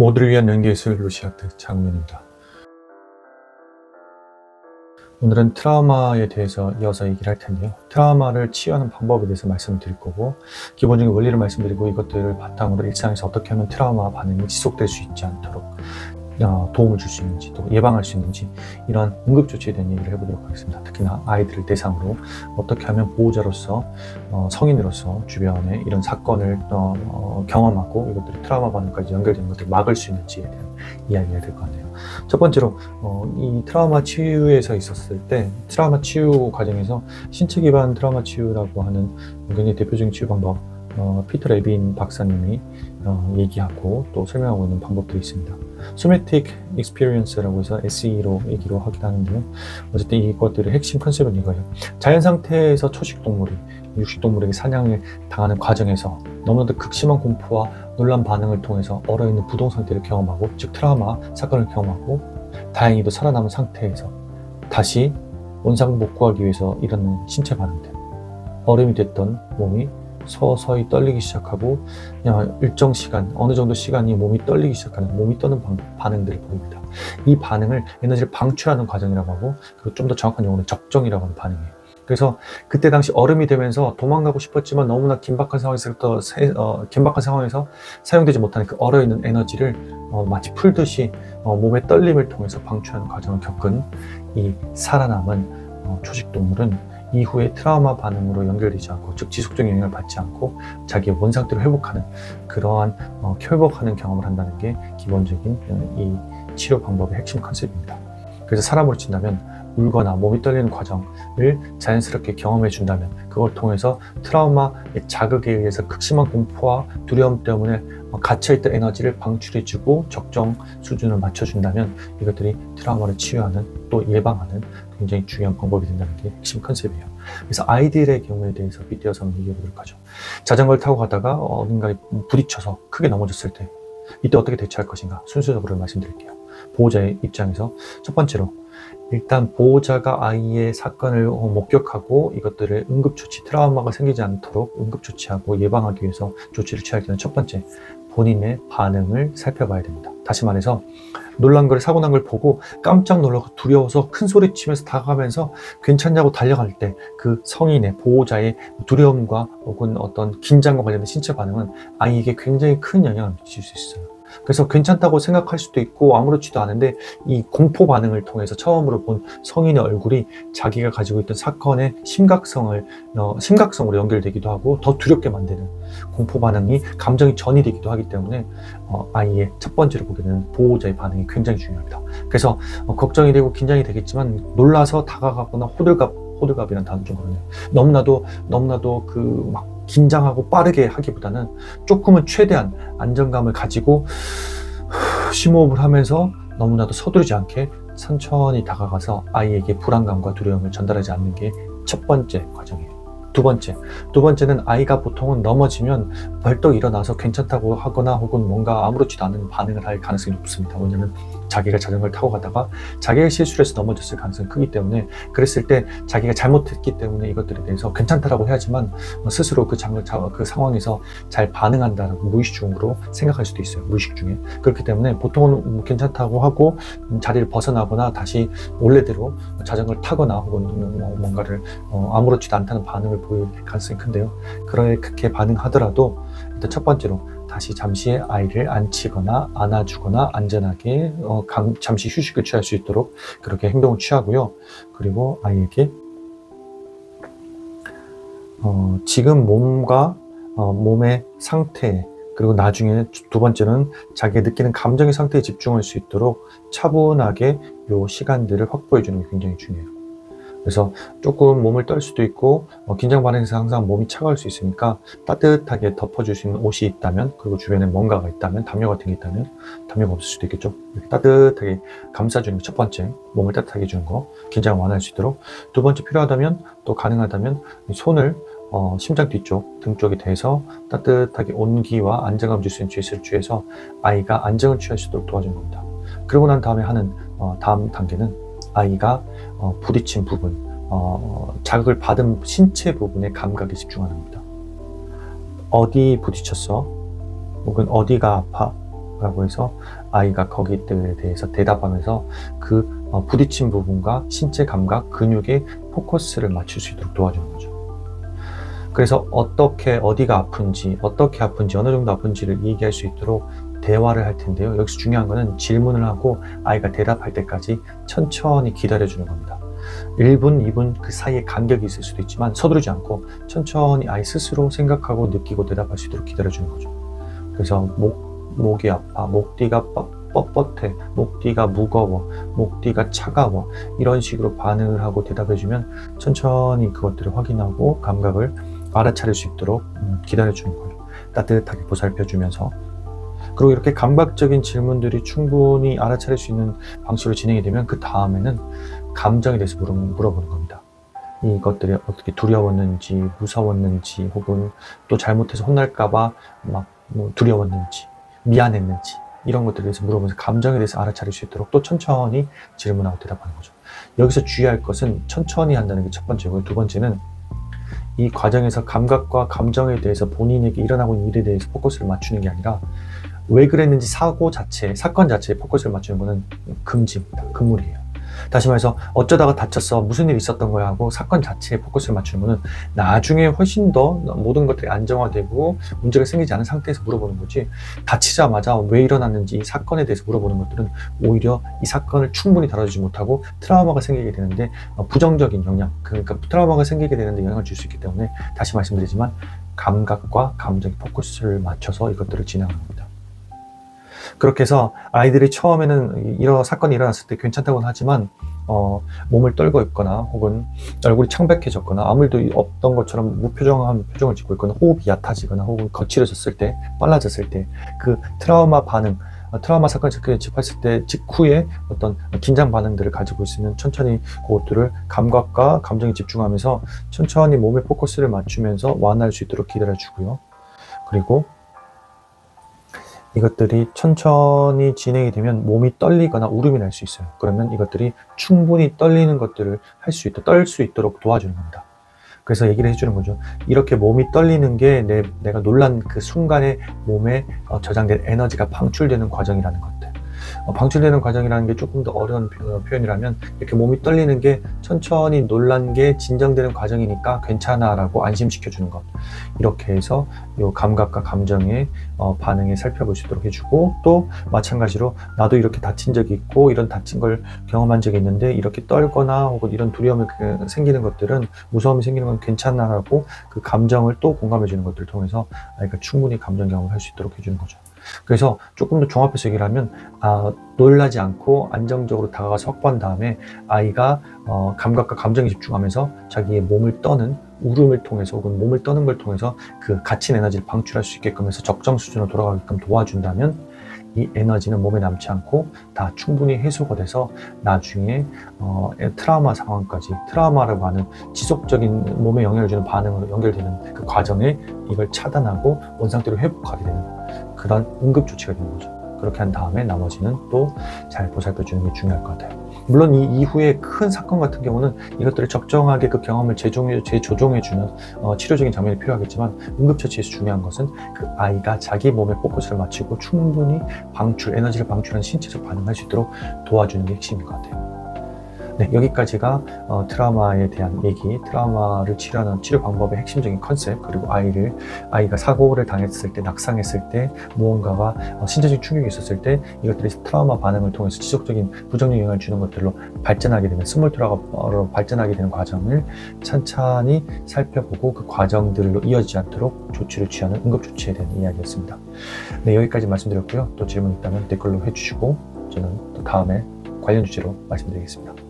모두를 위한 연기예술 루시아트 장면입니다. 오늘은 트라우마에 대해서 이어서 얘기를 할 텐데요. 트라우마를 치유하는 방법에 대해서 말씀을 드릴 거고, 기본적인 원리를 말씀드리고, 이것들을 바탕으로 일상에서 어떻게 하면 트라우마 반응이 지속될 수 있지 않도록 도움을 줄 수 있는지, 또 예방할 수 있는지, 이런 응급조치에 대한 얘기를 해보도록 하겠습니다. 특히나 아이들을 대상으로 어떻게 하면 보호자로서, 성인으로서 주변에 이런 사건을 경험하고 이것들이 트라우마 반응까지 연결되는 것들을 막을 수 있는지에 대한 이야기가 될 것 같네요. 첫 번째로 이 트라우마 치유에서 있었을 때, 트라우마 치유 과정에서 신체 기반 트라우마 치유라고 하는 굉장히 대표적인 치유 방법, 피터 레빈 박사님이 얘기하고 또 설명하고 있는 방법들이 있습니다. 소매틱 익스피리언스라고 해서 SE로 얘기로 하긴 하는데요. 어쨌든 이것들의 핵심 컨셉은 이거예요. 자연 상태에서 초식동물이 육식동물에게 사냥을 당하는 과정에서 너무나도 극심한 공포와 놀란 반응을 통해서 얼어있는 부동 상태를 경험하고, 즉 트라우마 사건을 경험하고, 다행히도 살아남은 상태에서 다시 원상복구하기 위해서 일어나는 신체 반응들, 얼음이 됐던 몸이 서서히 떨리기 시작하고, 그냥 일정 시간, 어느 정도 시간이 몸이 떨리기 시작하는, 몸이 떠는 반응들을 보입니다. 이 반응을 에너지를 방출하는 과정이라고 하고, 그리고 좀 더 정확한 용어는 적정이라고 하는 반응이에요. 그래서 그때 당시 얼음이 되면서 도망가고 싶었지만 너무나 긴박한 상황에서 사용되지 못하는 그 얼어있는 에너지를 마치 풀듯이 몸의 떨림을 통해서 방출하는 과정을 겪은 이 살아남은 초식동물은 이후에 트라우마 반응으로 연결되지 않고, 즉 지속적인 영향을 받지 않고 자기의 원상태로 회복하는, 그러한 회복하는 경험을 한다는 게 기본적인 이 치료 방법의 핵심 컨셉입니다. 그래서 사람으로 친다면 울거나 몸이 떨리는 과정을 자연스럽게 경험해 준다면, 그걸 통해서 트라우마의 자극에 의해서 극심한 공포와 두려움 때문에 갇혀있던 에너지를 방출해주고 적정 수준을 맞춰준다면, 이것들이 트라우마를 치유하는, 또 예방하는 굉장히 중요한 방법이 된다는 게 핵심 컨셉이에요. 그래서 아이들의 경우에 대해서 빗대어서 한번 얘기해 보도록 하죠. 자전거를 타고 가다가 어딘가에 부딪혀서 크게 넘어졌을 때, 이때 어떻게 대처할 것인가 순서적으로 말씀드릴게요. 보호자의 입장에서 첫 번째로, 일단 보호자가 아이의 사건을 목격하고 이것들을 응급조치, 트라우마가 생기지 않도록 응급조치하고 예방하기 위해서 조치를 취할 때는 첫 번째, 본인의 반응을 살펴봐야 됩니다. 다시 말해서 놀란 걸, 사고 난 걸 보고 깜짝 놀라고 두려워서 큰 소리 치면서 다가가면서 괜찮냐고 달려갈 때 그 성인의, 보호자의 두려움과 혹은 어떤 긴장과 관련된 신체 반응은 아이에게 굉장히 큰 영향을 미칠 수 있어요. 그래서 괜찮다고 생각할 수도 있고 아무렇지도 않은데, 이 공포 반응을 통해서 처음으로 본 성인의 얼굴이 자기가 가지고 있던 사건의 심각성으로 연결되기도 하고 더 두렵게 만드는 공포 반응이, 감정이 전이 되기도 하기 때문에 아이의 첫 번째로 보게 되는 보호자의 반응이 굉장히 중요합니다. 그래서 걱정이 되고 긴장이 되겠지만 놀라서 다가가거나 호들갑이라는 단어 좀 그러네요. 너무나도 막 긴장하고 빠르게 하기보다는 조금은 최대한 안정감을 가지고 심호흡을 하면서 너무나도 서두르지 않게 천천히 다가가서 아이에게 불안감과 두려움을 전달하지 않는 게 첫 번째 과정이에요. 두 번째는 아이가 보통은 넘어지면 벌떡 일어나서 괜찮다고 하거나 혹은 뭔가 아무렇지도 않은 반응을 할 가능성이 높습니다. 왜냐하면 자기가 자전거를 타고 가다가 자기가 실수를 해서 넘어졌을 가능성이 크기 때문에, 그랬을 때 자기가 잘못했기 때문에 이것들에 대해서 괜찮다라고 해야지만 스스로 그 상황에서 잘 반응한다라고 무의식 중으로 생각할 수도 있어요. 무의식 중에. 그렇기 때문에 보통은 괜찮다고 하고 자리를 벗어나거나 다시 원래대로 자전거를 타거나 혹은 뭔가를 아무렇지도 않다는 반응을 보일 가능성이 큰데요. 그렇게 반응하더라도 일단 첫 번째로 다시 잠시 아이를 앉히거나 안아주거나 안전하게 잠시 휴식을 취할 수 있도록 그렇게 행동을 취하고요. 그리고 아이에게 지금 몸과 몸의 상태, 그리고 나중에 두 번째는 자기가 느끼는 감정의 상태에 집중할 수 있도록 차분하게 요 시간들을 확보해 주는 게 굉장히 중요해요. 그래서 조금 몸을 떨 수도 있고 긴장 반응에서 항상 몸이 차가울 수 있으니까 따뜻하게 덮어줄 수 있는 옷이 있다면, 그리고 주변에 뭔가가 있다면, 담요 같은 게 있다면, 담요가 없을 수도 있겠죠. 이렇게 따뜻하게 감싸주는 게 첫 번째, 몸을 따뜻하게 해주는 거, 긴장을 완화할 수 있도록. 두 번째, 필요하다면 또 가능하다면 손을 심장 뒤쪽, 등 쪽에 대서 따뜻하게 온기와 안정감 줄 수 있는 제스를 취해서 아이가 안정을 취할 수 있도록 도와주는 겁니다. 그러고 난 다음에 하는 다음 단계는 아이가 부딪힌 부분, 자극을 받은 신체 부분의 감각에 집중하는 겁니다. 어디 부딪혔어? 혹은 어디가 아파? 라고 해서 아이가 거기에 대해서 대답하면서 그 부딪힌 부분과 신체 감각, 근육에 포커스를 맞출 수 있도록 도와주는 거죠. 그래서 어디가 아픈지, 어느 정도 아픈지를 얘기할 수 있도록 대화를 할 텐데요. 여기서 중요한 거는 질문을 하고 아이가 대답할 때까지 천천히 기다려주는 겁니다. 1분, 2분 그 사이에 간격이 있을 수도 있지만 서두르지 않고 천천히 아이 스스로 생각하고 느끼고 대답할 수 있도록 기다려주는 거죠. 그래서 목이 아파, 목뒤가 뻣뻣해, 목뒤가 무거워, 목뒤가 차가워, 이런 식으로 반응을 하고 대답해주면 천천히 그것들을 확인하고 감각을 알아차릴 수 있도록 기다려주는 거예요. 따뜻하게 보살펴주면서. 그리고 이렇게 감각적인 질문들이 충분히 알아차릴 수 있는 방식으로 진행이 되면 그 다음에는 감정에 대해서 물어보는 겁니다. 이것들이 어떻게 두려웠는지, 무서웠는지, 혹은 또 잘못해서 혼날까봐 두려웠는지, 미안했는지, 이런 것들에 대해서 물어보면서 감정에 대해서 알아차릴 수 있도록 또 천천히 질문하고 대답하는 거죠. 여기서 주의할 것은 천천히 한다는 게 첫 번째고요. 두 번째는 이 과정에서 감각과 감정에 대해서 본인에게 일어나고 있는 일에 대해서 포커스를 맞추는 게 아니라 왜 그랬는지 사건 자체에 포커스를 맞추는 것은 금지입니다. 금물이에요. 다시 말해서 어쩌다가 다쳤어, 무슨 일이 있었던 거야 하고 사건 자체에 포커스를 맞추는 것은 나중에 훨씬 더 모든 것들이 안정화되고 문제가 생기지 않은 상태에서 물어보는 거지, 다치자마자 왜 일어났는지 이 사건에 대해서 물어보는 것들은 오히려 이 사건을 충분히 다뤄주지 못하고 트라우마가 생기게 되는데 부정적인 영향, 그러니까 트라우마가 생기게 되는데 영향을 줄 수 있기 때문에 다시 말씀드리지만 감각과 감정의 포커스를 맞춰서 이것들을 진행하는 겁니다. 그렇게 해서 아이들이 처음에는 이런 사건이 일어났을 때 괜찮다고는 하지만 몸을 떨고 있거나 혹은 얼굴이 창백해졌거나 아무 일도 없던 것처럼 무표정한 표정을 짓고 있거나 호흡이 얕아지거나 혹은 거칠어졌을 때, 빨라졌을 때 그 트라우마 반응, 트라우마 사건이 접했을 때 직후에 어떤 긴장 반응들을 가지고 있으면 천천히 그것들을 감각과 감정에 집중하면서 천천히 몸에 포커스를 맞추면서 완화할 수 있도록 기다려주고요. 그리고 이것들이 천천히 진행이 되면 몸이 떨리거나 울음이 날 수 있어요. 그러면 이것들이 충분히 떨리는 것들을 떨 수 있도록 도와주는 겁니다. 그래서 얘기를 해주는 거죠. 이렇게 몸이 떨리는 게 내가 놀란 그 순간에 몸에 저장된 에너지가 방출되는 과정이라는 것들. 방출되는 과정이라는 게 조금 더 어려운 표현이라면 이렇게 몸이 떨리는 게 천천히 놀란 게 진정되는 과정이니까 괜찮아 라고 안심시켜주는 것. 이렇게 해서 이 감각과 감정의 반응에 살펴볼 수 있도록 해주고, 또 마찬가지로 나도 이렇게 다친 적이 있고 이런 다친 걸 경험한 적이 있는데 이렇게 떨거나 혹은 이런 두려움이 생기는 것들은, 무서움이 생기는 건 괜찮아 라고 그 감정을 또 공감해 주는 것들을 통해서 아이가 충분히 감정 경험을 할 수 있도록 해주는 거죠. 그래서 조금 더 종합해서 얘기를 하면 놀라지 않고 안정적으로 다가가서 확보한 다음에 아이가 감각과 감정에 집중하면서 자기의 몸을 떠는 울음을 통해서 혹은 몸을 떠는 걸 통해서 그 갇힌 에너지를 방출할 수 있게끔 해서 적정 수준으로 돌아가게끔 도와준다면 이 에너지는 몸에 남지 않고 다 충분히 해소가 돼서 나중에 트라우마 상황까지, 트라우마라고 하는 지속적인 몸에 영향을 주는 반응으로 연결되는 그 과정에 이걸 차단하고 원상태로 회복하게 되는 그런 응급조치가 되는 거죠. 그렇게 한 다음에 나머지는 또 잘 보살펴주는 게 중요할 것 같아요. 물론 이 이후에 큰 사건 같은 경우는 이것들을 적정하게 그 경험을 재조정해주는 치료적인 장면이 필요하겠지만, 응급처치에서 중요한 것은 그 아이가 자기 몸에 포커스를 맞추고 충분히 에너지를 방출하는 신체적 반응을 할 수 있도록 도와주는 게 핵심인 것 같아요. 네, 여기까지가 트라우마에 대한 얘기, 트라우마를 치료하는 치료 방법의 핵심적인 컨셉, 그리고 아이가 사고를 당했을 때, 낙상했을 때, 무언가가 신체적 충격이 있었을 때 이것들이 트라우마 반응을 통해서 지속적인 부정적 영향을 주는 것들로 발전하게 되는, 스몰 트라우마로 발전하게 되는 과정을 찬찬히 살펴보고 그 과정들로 이어지지 않도록 조치를 취하는 응급조치에 대한 이야기였습니다. 네, 여기까지 말씀드렸고요. 또 질문 있다면 댓글로 해주시고 저는 또 다음에 관련 주제로 말씀드리겠습니다.